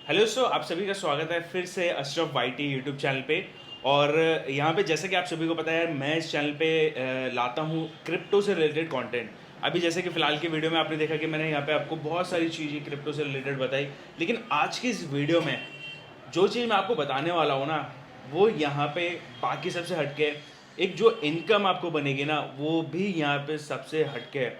Hello आप सभी का स्वागत है फिर से अशरफ वाईटी यूट्यूब चैनल पे। और यहाँ पे जैसे कि आप सभी को पता है मैं इस चैनल पे लाता हूँ क्रिप्टो से रिलेटेड कंटेंट। अभी जैसे कि फ़िलहाल की वीडियो में आपने देखा कि मैंने यहाँ पे आपको बहुत सारी चीज़ें क्रिप्टो से रिलेटेड बताई, लेकिन आज की इस वीडियो में जो चीज़ मैं आपको बताने वाला हूँ ना, वो यहाँ पे बाकी सबसे हटके है। एक जो इनकम आपको बनेगी ना, वो भी यहाँ पे सबसे हटके है।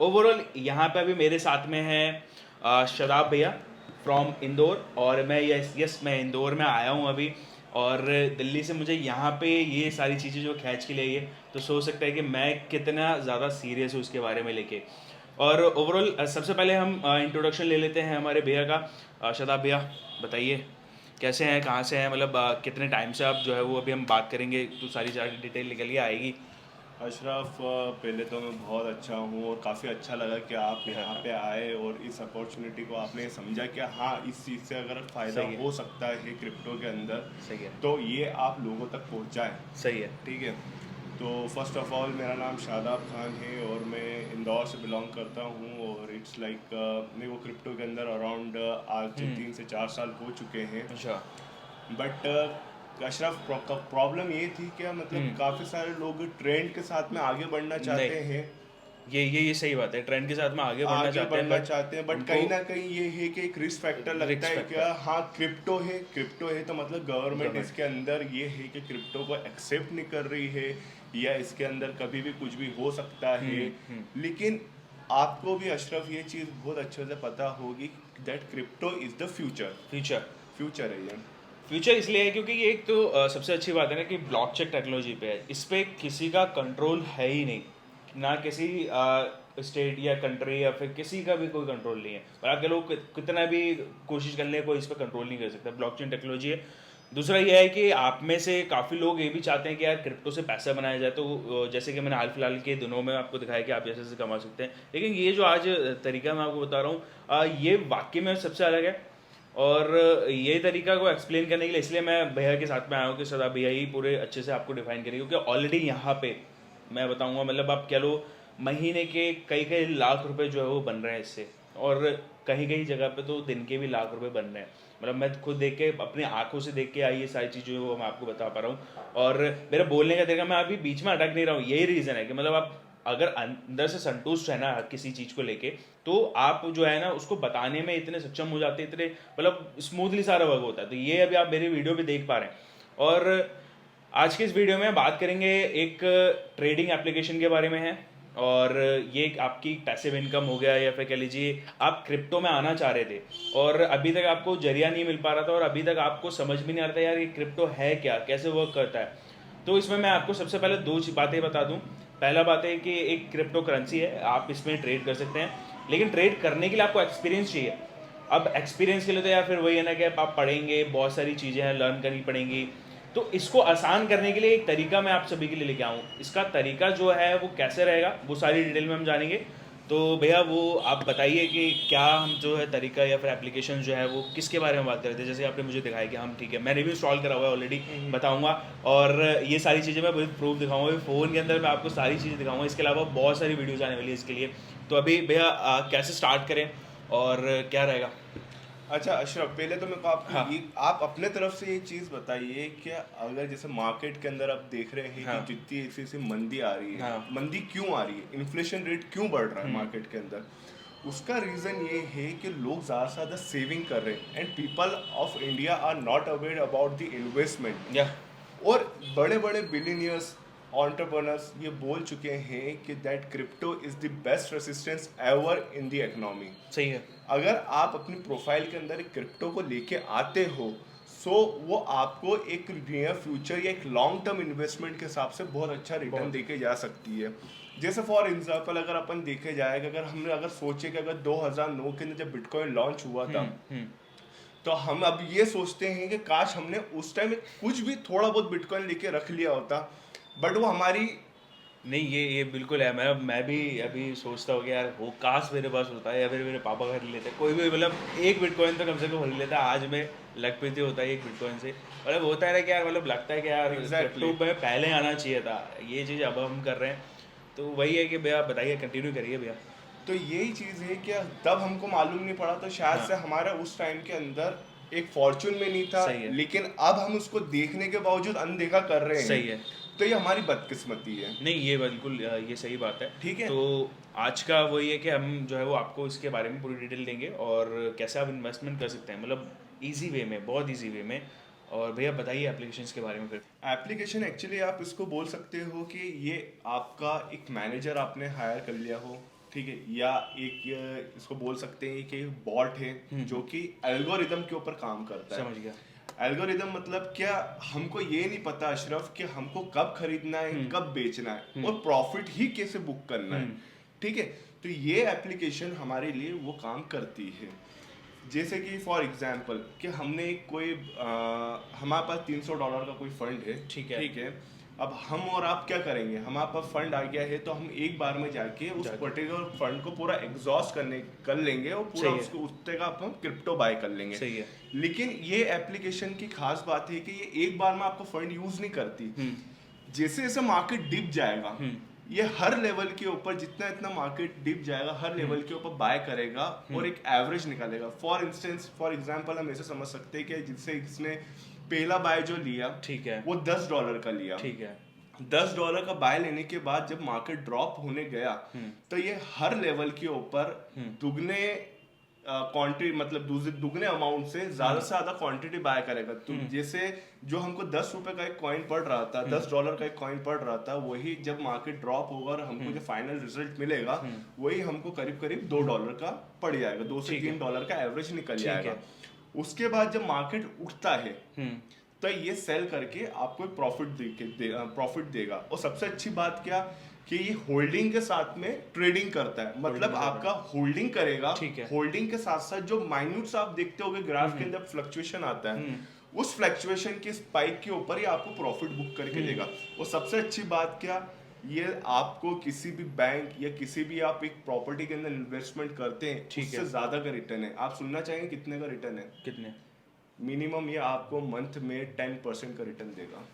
ओवरऑल यहाँ पे अभी मेरे साथ में है शदाब भैया फ्रॉम इंदौर। और मैं यस मैं इंदौर में आया हूँ अभी। और दिल्ली से मुझे यहाँ पे ये सारी चीज़ें जो खींच के लिए तो सोच सकता है कि मैं कितना ज़्यादा सीरियस हूँ उसके बारे में लेके। और ओवरऑल सबसे पहले हम इंट्रोडक्शन ले लेते हैं हमारे भैया का। शदाब भैया बताइए कैसे हैं, कहाँ से हैं, मतलब कितने टाइम से आप जो है वो अभी हम बात करेंगे तो सारी सारी डिटेल निकल के आएगी। अशरफ, पहले तो मैं बहुत अच्छा हूँ और काफ़ी अच्छा लगा कि आप यहाँ पे आए और इस अपॉर्चुनिटी को आपने समझा कि हाँ, इस चीज़ से अगर फ़ायदा सही है। हो सकता है क्रिप्टो के अंदर, सही है। तो ये आप लोगों तक पहुँचाएं। सही है। ठीक है। तो फर्स्ट ऑफ ऑल मेरा नाम शादाब खान है और मैं इंदौर से बिलोंग करता हूँ और इट्स लाइक मेरे को क्रिप्टो के अंदर अराउंड आज 3 से 4 साल हो चुके हैं। अच्छा। बट अशरफ, प्रॉब्लम ये थी कि मतलब काफ़ी सारे लोग ट्रेंड के साथ में आगे बढ़ना नहीं, चाहते हैं। ये सही बात है, ट्रेंड के साथ में आगे बढ़ना आगे चाहते हैं बढ़ना बट चाहते हैं, बट उनको कहीं ना कहीं ये है कि एक रिस्क फैक्टर लगता रिस्क है फैक्टर। क्या, हाँ क्रिप्टो है तो मतलब गवर्नमेंट गवर्नमेंट। इसके अंदर ये है कि क्रिप्टो को एक्सेप्ट नहीं कर रही है या इसके अंदर कभी भी कुछ भी हो सकता है। लेकिन आपको भी अशरफ ये चीज़ बहुत अच्छे से पता होगी that crypto is the future. Future. Future है ये। फ्यूचर इसलिए है क्योंकि ये एक तो सबसे अच्छी बात है ना कि ब्लॉकचेन टेक्नोलॉजी पे है, इस पे किसी का कंट्रोल है ही नहीं। ना किसी स्टेट या कंट्री या फिर किसी का भी कोई कंट्रोल नहीं है। और आपके लोग कितना भी कोशिश कर ले, कोई इस पर कंट्रोल नहीं कर सकता। ब्लॉकचेन टेक्नोलॉजी है। दूसरा ये है कि आप में से काफ़ी लोग ये भी चाहते हैं कि यार क्रिप्टो से पैसा बनाया जाए, तो जैसे कि मैंने हाल फिलहाल के दिनों में आपको दिखाया कि आप ऐसे कमा सकते हैं। लेकिन ये जो आज तरीका मैं आपको बता रहा हूँ, ये वाकई में सबसे अलग है। और ये तरीका को एक्सप्लेन करने के लिए इसलिए मैं भैया के साथ में आया हूँ कि सदा भैया ही पूरे अच्छे से आपको डिफाइन करेंगे, क्योंकि ऑलरेडी यहाँ पे मैं बताऊंगा, मतलब आप कह लो महीने के कई कई लाख रुपए जो है वो बन रहे हैं इससे। और कहीं कहीं जगह पे तो दिन के भी लाख रुपए बन रहे हैं। मतलब मैं खुद देख के अपनी आंखों से देख के आई ये सारी चीज़ें वो मैं आपको बता पा रहा हूँ। और मेरा बोलने का तरीका, मैं अभी बीच में अटक नहीं रहा हूँ, यही रीज़न है कि मतलब आप अगर अंदर से संतुष्ट है ना किसी चीज़ को लेके, तो आप जो है ना उसको बताने में इतने सक्षम हो जाते हैं, इतने मतलब स्मूथली सारा वर्क होता है। तो ये अभी आप मेरी वीडियो पे देख पा रहे हैं। और आज के इस वीडियो में बात करेंगे एक ट्रेडिंग एप्लीकेशन के बारे में है। और ये आपकी पैसिव इनकम हो गया, या फिर कह लीजिए आप क्रिप्टो में आना चाह रहे थे और अभी तक आपको जरिया नहीं मिल पा रहा था, और अभी तक आपको समझ भी नहीं आ रहा था यार ये क्रिप्टो है क्या, कैसे वर्क करता है। तो इसमें मैं आपको सबसे पहले दो बातें बता दूं। पहला बात है कि एक क्रिप्टो करेंसी है, आप इसमें ट्रेड कर सकते हैं, लेकिन ट्रेड करने के लिए आपको एक्सपीरियंस चाहिए। अब एक्सपीरियंस के लिए तो यार फिर वही है ना कि आप पढ़ेंगे, बहुत सारी चीज़ें हैं लर्न करनी पड़ेंगी। तो इसको आसान करने के लिए एक तरीका मैं आप सभी के लिए लेके आऊँ। इसका तरीका जो है वो कैसे रहेगा वो सारी डिटेल में हम जानेंगे। तो भैया वो आप बताइए कि क्या हम जो है तरीका या फिर एप्लीकेशन जो है वो किसके बारे में बात कर रहे थे। जैसे आपने मुझे दिखाया कि हम ठीक है, मैंने भी इंस्टॉल करा हुआ है ऑलरेडी, बताऊंगा। और ये सारी चीज़ें मैं प्रूफ दिखाऊंगा फ़ोन के अंदर, मैं आपको सारी चीज़ें दिखाऊंगा। इसके अलावा बहुत सारी वीडियोज़ आने वाली है इसके लिए। तो अभी भैया कैसे स्टार्ट करें और क्या रहेगा। अच्छा अशरफ, पहले तो मेरे को आपको हाँ। ये, आप अपने तरफ से ये चीज़ बताइए कि अगर जैसे मार्केट के अंदर आप देख रहे हैं हाँ। कि जितनी ऐसी ऐसी मंदी आ रही है, हाँ। मंदी क्यों आ रही है, इन्फ्लेशन रेट क्यों बढ़ रहा है हम्म। मार्केट के अंदर, उसका रीज़न ये है कि लोग ज़्यादा से ज़्यादा सेविंग कर रहे हैं and people of India are not aware about the investment. या और बड़े बड़े बिलियनियर्स, entrepreneurs ये बोल चुके हैं कि that crypto is the best resistance ever in the economy. सही है। अगर आप अपनी प्रोफाइल के अंदर एक क्रिप्टो को लेके आते हो, सो वो आपको एक नियर फ्यूचर या एक लॉन्ग टर्म इन्वेस्टमेंट के हिसाब से बहुत अच्छा रिटर्न बहुत। देके जा सकती है। जैसे फॉर एग्जांपल अगर अपन देखे जाए कि अगर हमने अगर सोचे कि अगर 2009 के अंदर जब बिटकॉइन लॉन्च हुआ था, हम्म। तो हम अब ये सोचते हैं कि काश हमने उस टाइम कुछ भी थोड़ा बहुत बिटकॉइन लेके रख लिया होता, बट वो हमारी। नहीं, ये बिल्कुल है। मैं भी अभी सोचता हूँ कि यार वो काश मेरे पास होता है, या फिर मेरे पापा खरीद लेते, कोई भी मतलब एक बिटकॉइन तो कम से कम खरीद लेता। आज में लखपति होता है एक बिटकॉइन से। मतलब होता है ना कि यार मतलब लगता है कि यार एग्जैक्टली क्रिप्टो में पहले आना चाहिए था, ये चीज़ अब हम कर रहे हैं। तो वही है कि भैया बताइए, कंटिन्यू करिए भैया। तो यही चीज़ है कि तब हमको मालूम नहीं पड़ा, तो शायद हाँ। से हमारा उस टाइम के अंदर एक फॉर्चून में नहीं था, सही है। लेकिन अब हम उसको देखने के बावजूद अनदेखा कर रहे हैं। सही है। तो ये हमारी बदकिस्मती है। नहीं, ये बिल्कुल ये सही बात है। ठीक है। तो आज का वही है कि हम जो है वो आपको इसके बारे में पूरी डिटेल देंगे और कैसे आप इन्वेस्टमेंट कर सकते हैं, मतलब इजी वे में, बहुत इजी वे में। और भैया बताइए एप्लीकेशंस के बारे में फिर। एप्लीकेशन एक्चुअली आप इसको बोल सकते हो कि ये आपका एक मैनेजर आपने हायर कर लिया हो, ठीक है, या एक इसको बोल सकते हैं कि बॉट है जो कि एल्गोरिदम के ऊपर काम करता है। समझ गया। एल्गोरिदम मतलब क्या, हमको ये नहीं पता अशरफ कि हमको कब खरीदना है, कब बेचना है और प्रॉफिट ही कैसे बुक करना है, ठीक है। तो ये एप्लीकेशन हमारे लिए वो काम करती है। जैसे कि फॉर एग्जांपल कि हमने कोई हमारे पास $300 का कोई फंड है, ठीक है। ठीक है। अब हम और आप क्या करेंगे, हमारे पास फंड आ गया है तो हम एक बार में जाके उस पर्टिकुलर फंड को पूरा एग्जॉस्ट कर लेंगे और पूरा सही है। उसको उससे का हम क्रिप्टो बाय कर लेंगे। सही है। लेकिन ये एप्लीकेशन की खास बात है कि ये एक बार में आपको फंड यूज नहीं करती। जैसे जैसे मार्केट डिप जाएगा, ये हर लेवल के ऊपर जितना इतना मार्केट डिप जाएगा, हर लेवल के ऊपर बाय करेगा और एक एवरेज निकालेगा। फॉर एग्जांपल हम ऐसे समझ सकते हैं कि जिससे इसने पहला बाय जो लिया, ठीक है, वो $10 का लिया, ठीक है। $10 का बाय लेने के बाद जब मार्केट ड्रॉप होने गया तो ये हर लेवल के ऊपर दुगने क्वांटिटी, मतलब दुगने अमाउंट से ज्यादा क्वांटिटी बाय करेगा। तो जैसे जो हमको ₹10 का एक कॉइन पड़ रहा था, $10 का एक कॉइन पड़ रहा था, वही जब मार्केट ड्रॉप होगा और हमको जो फाइनल रिजल्ट मिलेगा वही हमको करीब करीब $2 का पड़ जाएगा, $2 से $3 का एवरेज निकल जाएगा। उसके बाद जब मार्केट उठता है तो ये सेल करके आपको एक प्रॉफिट देगा। और सबसे अच्छी बात क्या कि ये होल्डिंग के साथ में ट्रेडिंग करता है, मतलब आपका होल्डिंग करेगा, होल्डिंग के साथ साथ जो माइन्यूट्स आप देखते होगे ग्राफ के अंदर फ्लक्चुएशन आता है, उस फ्लक्चुएशन के स्पाइक के ऊपर ही आपको प्रॉफिट बुक करके देगा। और सबसे अच्छी बात क्या, ये आपको किसी भी बैंक या किसी भी आप एक प्रॉपर्टी के अंदर इन्वेस्टमेंट करते हैं उससे ज्यादा का रिटर्न है। आप सुनना चाहेंगे कितने का रिटर्न है? कितने? मिनिमम ये आपको मंथ में 10% का रिटर्न देगा।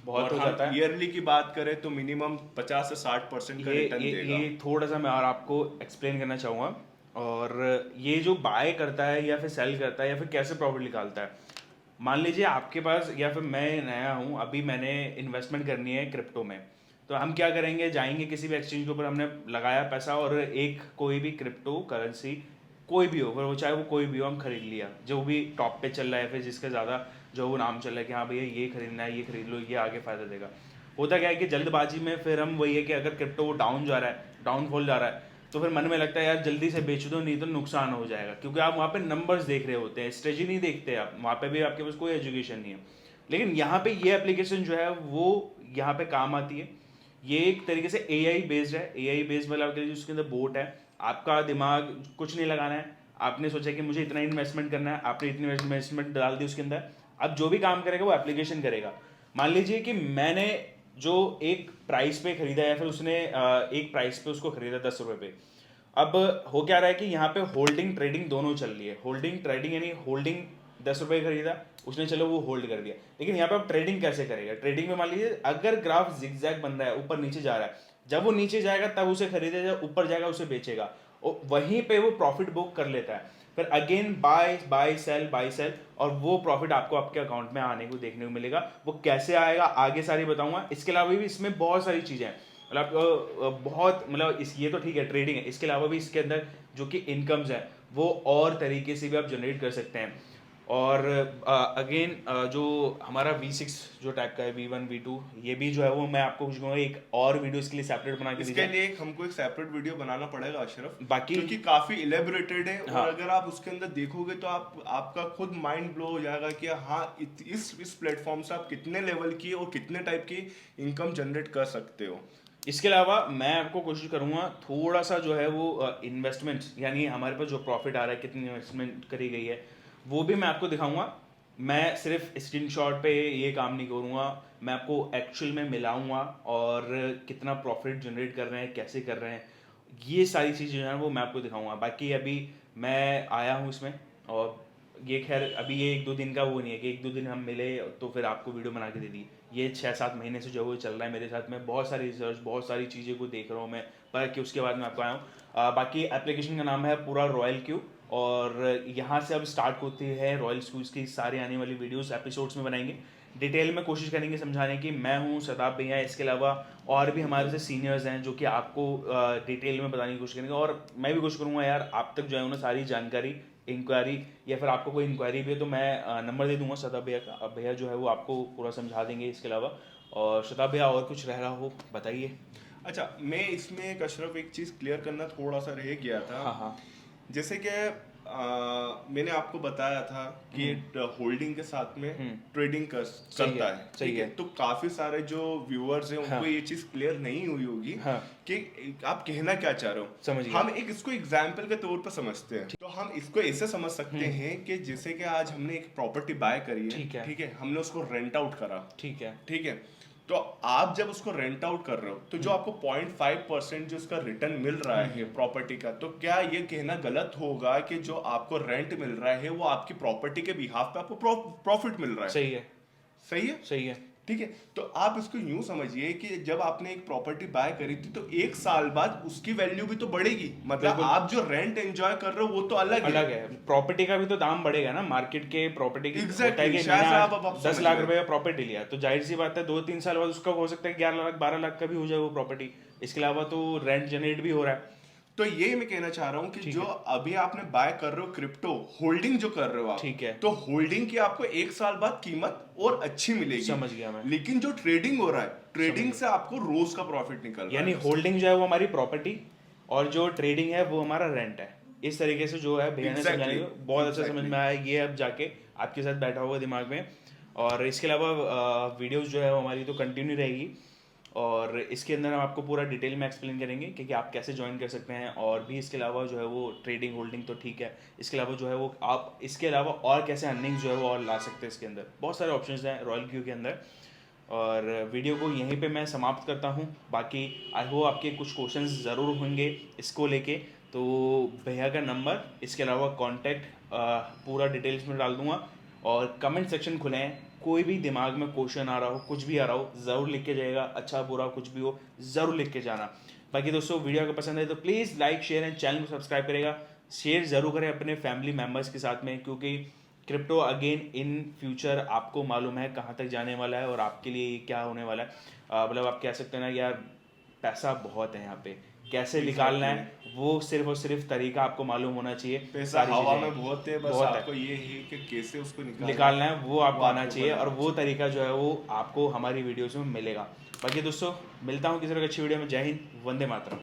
बहुत हो जाता है। ईयरली की बात करें तो मिनिमम 50 से 60% का रिटर्न देगा। ये थोड़ा सा मैं और आपको एक्सप्लेन करना चाहूँगा। और ये जो बाय करता है या फिर सेल करता है या फिर कैसे प्रॉफिट निकालता है, मान लीजिए आपके पास, या फिर मैं नया हूँ, अभी मैंने इन्वेस्टमेंट करनी है क्रिप्टो में, तो हम क्या करेंगे, जाएंगे किसी भी एक्सचेंज के ऊपर, हमने लगाया पैसा और एक कोई भी क्रिप्टो करेंसी कोई भी हो, फिर वो चाहे वो कोई भी हो, हम खरीद लिया जो भी टॉप पे चल रहा है, फिर जिसका ज़्यादा जो वो नाम चल रहा है कि हाँ भैया ये खरीदना है, ये खरीद लो, ये आगे फ़ायदा देगा। होता क्या है कि जल्दबाजी में फिर हम वही है कि अगर क्रिप्टो डाउन जा रहा है, डाउनफॉल जा रहा है, तो फिर मन में लगता है यार जल्दी से बेच दो, नहीं तो नुकसान हो जाएगा, क्योंकि आप वहाँ पे नंबर्स देख रहे होते हैं, स्ट्रेटजी नहीं देखते आप, वहाँ पे भी आपके पास कोई एजुकेशन नहीं है। लेकिन यहाँ पे ये एप्लीकेशन जो है वो यहाँ पे काम आती है। ये एक तरीके से AI बेस्ड है। AI बेस्ड मतलब के लिए उसके अंदर बोट है, आपका दिमाग कुछ नहीं लगाना है, आपने सोचा कि मुझे इतना इन्वेस्टमेंट करना है, आपने इतनी इन्वेस्टमेंट डाल दी उसके अंदर, अब जो भी काम करेगा वो एप्लीकेशन करेगा। मान लीजिए कि मैंने जो एक प्राइस पे खरीदा या फिर उसने एक प्राइस पे उसको खरीदा ₹10 पे, अब हो क्या रहा है कि यहाँ पे होल्डिंग ट्रेडिंग दोनों चल रही है। होल्डिंग ट्रेडिंग यानी होल्डिंग ₹10 खरीदा उसने, चलो वो होल्ड कर दिया, लेकिन यहाँ पे आप ट्रेडिंग कैसे करेगा? ट्रेडिंग में मान लीजिए अगर ग्राफ जिगजैग बन रहा है, ऊपर नीचे जा रहा है, जब वो नीचे जाएगा तब उसे खरीदेगा, जब ऊपर जाएगा उसे बेचेगा, और वहीं पे वो प्रॉफिट बुक कर लेता है। फिर अगेन बाय सेल, और वो प्रॉफिट आपको आपके अकाउंट में आने को देखने को मिलेगा। वो कैसे आएगा आगे सारी बताऊंगा। इसके अलावा भी इसमें बहुत सारी चीज़ें हैं, मतलब बहुत, मतलब ये तो ठीक है ट्रेडिंग है, इसके अलावा भी इसके अंदर जो कि इनकम्स है वो और तरीके से भी आप जनरेट कर सकते हैं। और अगेन जो हमारा V6 जो टाइप का है, V1 V2, ये भी जो है वो मैं आपको कुछ कहूँगा, एक और वीडियो इसके लिए सेपरेट बना के इसके लिए हमको एक सेपरेट वीडियो बनाना पड़ेगा अशरफ, बाकी क्योंकि काफी इलेबोरेटेड है। हाँ। और अगर आप उसके अंदर देखोगे तो आपका खुद माइंड ब्लो हो जाएगा कि हाँ इस प्लेटफॉर्म से आप कितने लेवल की और कितने टाइप की इनकम जनरेट कर सकते हो। इसके अलावा मैं आपको कोशिश करूंगा थोड़ा सा जो है वो इन्वेस्टमेंट, यानी हमारे पास जो प्रॉफिट आ रहा है, कितनी इन्वेस्टमेंट करी गई है, वो भी मैं आपको दिखाऊंगा। मैं सिर्फ स्क्रीनशॉट पे ये काम नहीं करूंगा, मैं आपको एक्चुअल में मिलाऊंगा और कितना प्रॉफिट जनरेट कर रहे हैं, कैसे कर रहे हैं, ये सारी चीज़ें जो है वो मैं आपको दिखाऊंगा। बाकी अभी मैं आया हूँ इसमें, और ये खैर अभी ये 1-2 दिन का वो नहीं है कि 1-2 दिन हम मिले तो फिर आपको वीडियो बना के दे दी। ये 6-7 महीने से जो है वो चल रहा है मेरे साथ में, बहुत सारी रिसर्च, बहुत सारी चीज़ें को देख रहा हूँ मैं, पर कि उसके बाद मैं आपको आया हूँ। बाकी एप्लीकेशन का नाम है पूरा रॉयल क्यू, और यहाँ से अब स्टार्ट होती है रॉयल स्कूल्स की सारी आने वाली वीडियोस एपिसोड्स में बनाएंगे, डिटेल में कोशिश करेंगे समझाने की। मैं हूँ सदाब भैया, इसके अलावा और भी हमारे से सीनियर्स हैं जो कि आपको डिटेल में बताने की कोशिश करेंगे, और मैं भी कोशिश करूँगा यार आप तक जो है ना सारी जानकारी, इंक्वायरी या फिर आपको कोई इंक्वायरी भी है तो मैं नंबर दे दूंगा सदाब भैया का, अब भैया जो है वो आपको पूरा समझा देंगे इसके अलावा। और सदाब भैया और कुछ रह रहा हो बताइए। अच्छा, मैं इसमें एक अशरफ एक चीज क्लियर करना थोड़ा सा रह गया था। हाँ हाँ। जैसे कि मैंने आपको बताया था कि होल्डिंग के साथ में ट्रेडिंग करता है, सही ठीक है। तो काफी सारे जो व्यूअर्स हैं उनको हाँ। ये चीज क्लियर नहीं हुई होगी हाँ। कि आप कहना क्या चाह रहे हो। समझ गया। हम एक इसको एग्जाम्पल के तौर पर समझते हैं, तो हम इसको ऐसे समझ सकते हैं कि जैसे कि आज हमने एक प्रॉपर्टी बाय करी है, ठीक है, हमने उसको रेंट आउट करा, ठीक है, तो आप जब उसको रेंट आउट कर रहे हो तो जो आपको 0.5% जो इसका रिटर्न मिल रहा है प्रॉपर्टी का, तो क्या ये कहना गलत होगा कि जो आपको रेंट मिल रहा है वो आपकी प्रॉपर्टी के बिहाफ पे आपको प्रॉफिट मिल रहा है? सही है, सही है, सही है। ठीक है। तो आप इसको यूं समझिए कि जब आपने एक प्रॉपर्टी बाय करी थी तो एक साल बाद उसकी वैल्यू भी तो बढ़ेगी, मतलब आप जो रेंट एंजॉय कर रहे हो वो तो अलग है। प्रॉपर्टी का भी तो दाम बढ़ेगा ना, मार्केट के प्रॉपर्टी की। Exactly, होता है कि आप 10 लाख रुपए का प्रॉपर्टी लिया तो जाहिर सी बात है 2-3 साल बाद उसका हो सकता है 11 लाख 12 लाख का भी हो जाए वो प्रॉपर्टी। इसके अलावा तो रेंट जनरेट भी हो रहा है। तो ये मैं कहना चाह रहा हूँ कि जो अभी आपने बाय कर रहे हो क्रिप्टो, होल्डिंग जो कर रहे हो आप, ठीक है, तो होल्डिंग की आपको एक साल बाद कीमत और अच्छी मिलेगी। समझ गया मैं। लेकिन जो ट्रेडिंग हो रहा है, ट्रेडिंग से आपको रोज का प्रॉफिट निकल रहा है। यानी होल्डिंग जो है वो हमारी प्रॉपर्टी और जो ट्रेडिंग है वो हमारा रेंट है। इस तरीके से जो है भैया ने समझाने को बहुत अच्छा समझ में आया, ये अब जाके आपके साथ बैठा हुआ दिमाग में। और इसके अलावा वीडियोस जो है वो हमारी तो कंटिन्यू रहेगी, और इसके अंदर हम आपको पूरा डिटेल में एक्सप्लेन करेंगे कि आप कैसे ज्वाइन कर सकते हैं। और भी इसके अलावा जो है वो ट्रेडिंग होल्डिंग तो ठीक है, इसके अलावा जो है वो आप इसके अलावा और कैसे अर्निंग जो है वो और ला सकते हैं। इसके अंदर बहुत सारे ऑप्शंस हैं रॉयल क्यू के अंदर। और वीडियो को यहीं पे मैं समाप्त करता हूँ। बाकी आई होप आपके कुछ क्वेश्चंस ज़रूर होंगे इसको लेके, तो भैया का नंबर इसके अलावा कॉन्टैक्ट पूरा डिटेल्स में डाल दूंगा। और कमेंट सेक्शन खुले हैं, कोई भी दिमाग में क्वेश्चन आ रहा हो, कुछ भी आ रहा हो, ज़रूर लिख के जाएगा, अच्छा बुरा कुछ भी हो ज़रूर लिख के जाना। बाकी दोस्तों वीडियो अगर पसंद है तो please like share and channel को सब्सक्राइब करेगा, शेयर ज़रूर करें अपने फैमिली मेम्बर्स के साथ में, क्योंकि क्रिप्टो अगेन इन फ्यूचर आपको मालूम है कहाँ तक जाने वाला है और आपके लिए क्या होने वाला है। मतलब आप कह सकते हैं ना यार पैसा बहुत है यहाँ पे, कैसे निकालना है वो सिर्फ और सिर्फ तरीका आपको मालूम होना चाहिए। पैसा हवा में बहुत है, बस आपको ये है कि कैसे उसको निकालना है वो आपको आना चाहिए, और वो तरीका जो है वो आपको हमारी वीडियोस में मिलेगा। बाकी दोस्तों मिलता हूँ किसी तरह अच्छी वीडियो में। जय हिंद, वंदे मातरम।